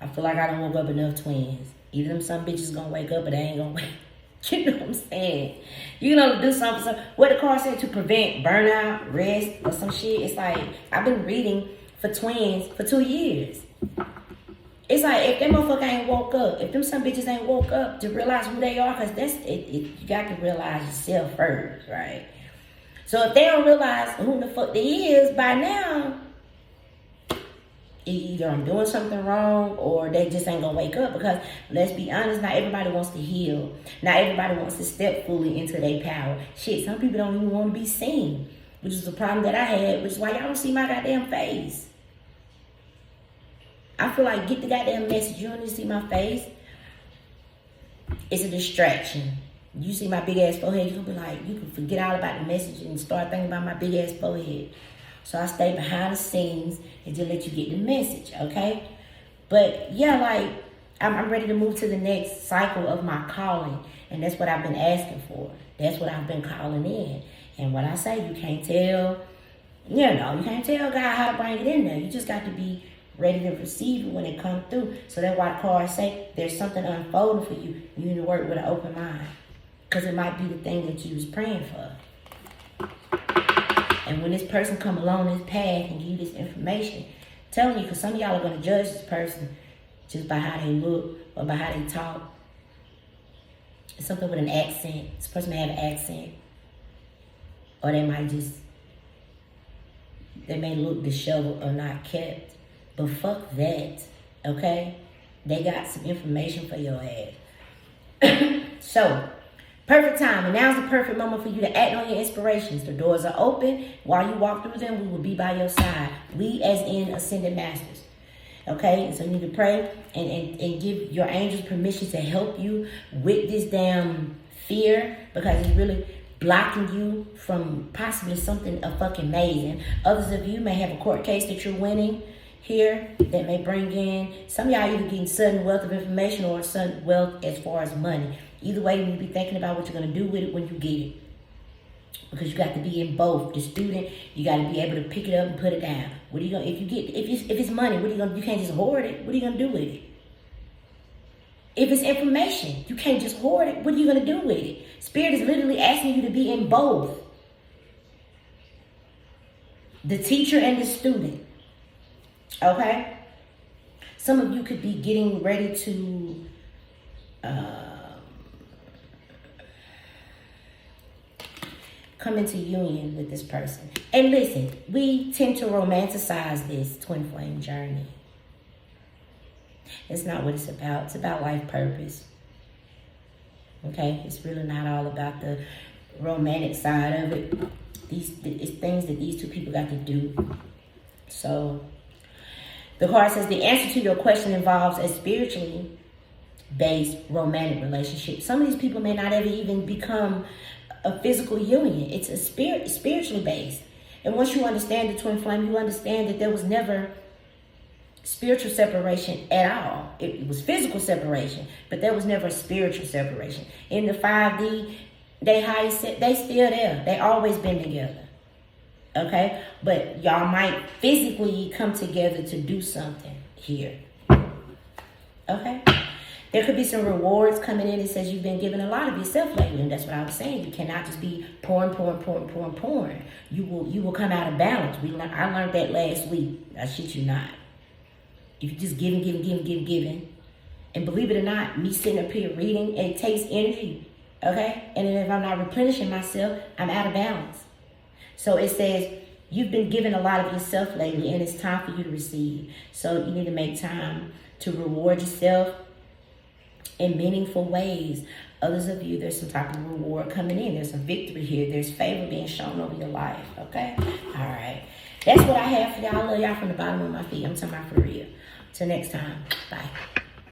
I feel like I don't woke up enough twins. Either them some bitches gonna wake up, but they ain't gonna wake. You know what I'm saying? You know, do something. What the card said, to prevent burnout, rest, or some shit. It's like, I've been reading for twins for 2 years. It's like, if them motherfucker ain't woke up, if them some bitches ain't woke up to realize who they are, because that's it, you got to realize yourself first, right? So if they don't realize who the fuck they is by now, either I'm doing something wrong or they just ain't gonna wake up. Because let's be honest, not everybody wants to heal. Not everybody wants to step fully into their power. Shit, some people don't even want to be seen, which is a problem that I had, which is why y'all don't see my goddamn face. I feel like, get the goddamn message. You don't need to see my face. It's a distraction. You see my big ass forehead, you can be like, you can forget all about the message and start thinking about my big ass forehead. So I stay behind the scenes and just let you get the message, okay? But yeah, like, I'm ready to move to the next cycle of my calling. And that's what I've been asking for. That's what I've been calling in. And what I say, you can't tell, you can't tell God how to bring it in there. You just got to be ready to receive it when it comes through. So that's why the cards say there's something unfolding for you. You need to work with an open mind. Because it might be the thing that you was praying for. And when this person come along this path and give you this information, telling you, because some of y'all are going to judge this person just by how they look or by how they talk. It's something with an accent. This person may have an accent. Or they may look disheveled or not kept. But fuck that, okay? They got some information for your ass. So, perfect time. And now's the perfect moment for you to act on your inspirations. The doors are open. While you walk through them, we will be by your side. We as in Ascended Masters. Okay? So you need to pray and give your angels permission to help you with this damn fear, because it's really blocking you from possibly something fucking amazing. Others of you may have a court case that you're winning here that may bring in, some of y'all either getting sudden wealth of information or sudden wealth as far as money. Either way, you need to be thinking about what you're going to do with it when you get it, because you got to be in both. The student, you got to be able to pick it up and put it down. What are you going to, if it's money, what are you going to, you can't just hoard it. What are you going to do with it? If it's information, you can't just hoard it. What are you going to do with it? Spirit is literally asking you to be in both. The teacher and the student. Okay? Some of you could be getting ready to come into union with this person. And listen, we tend to romanticize this twin flame journey. It's not what it's about. It's about life purpose. Okay? It's really not all about the romantic side of it. It's things that these two people got to do. So, the card says the answer to your question involves a spiritually based romantic relationship. Some of these people may not ever even become a physical union. It's a spiritually based. And once you understand the twin flame, you understand that there was never spiritual separation at all. It was physical separation, but there was never a spiritual separation. In the 5D, they still there. They always been together. Okay? But y'all might physically come together to do something here. Okay? There could be some rewards coming in. It says you've been giving a lot of yourself lately, and that's what I was saying. You cannot just be pouring. You will come out of balance. I learned that last week. I shit you not. If you just giving, and believe it or not, me sitting up here reading, it takes energy, okay? And then if I'm not replenishing myself, I'm out of balance. So it says you've been giving a lot of yourself lately, and it's time for you to receive. So you need to make time to reward yourself in meaningful ways. Others of you, there's some type of reward coming in. There's a victory here. There's favor being shown over your life, okay? All right. That's what I have for y'all. I love y'all from the bottom of my feet. I'm talking about for real. Till next time. Bye.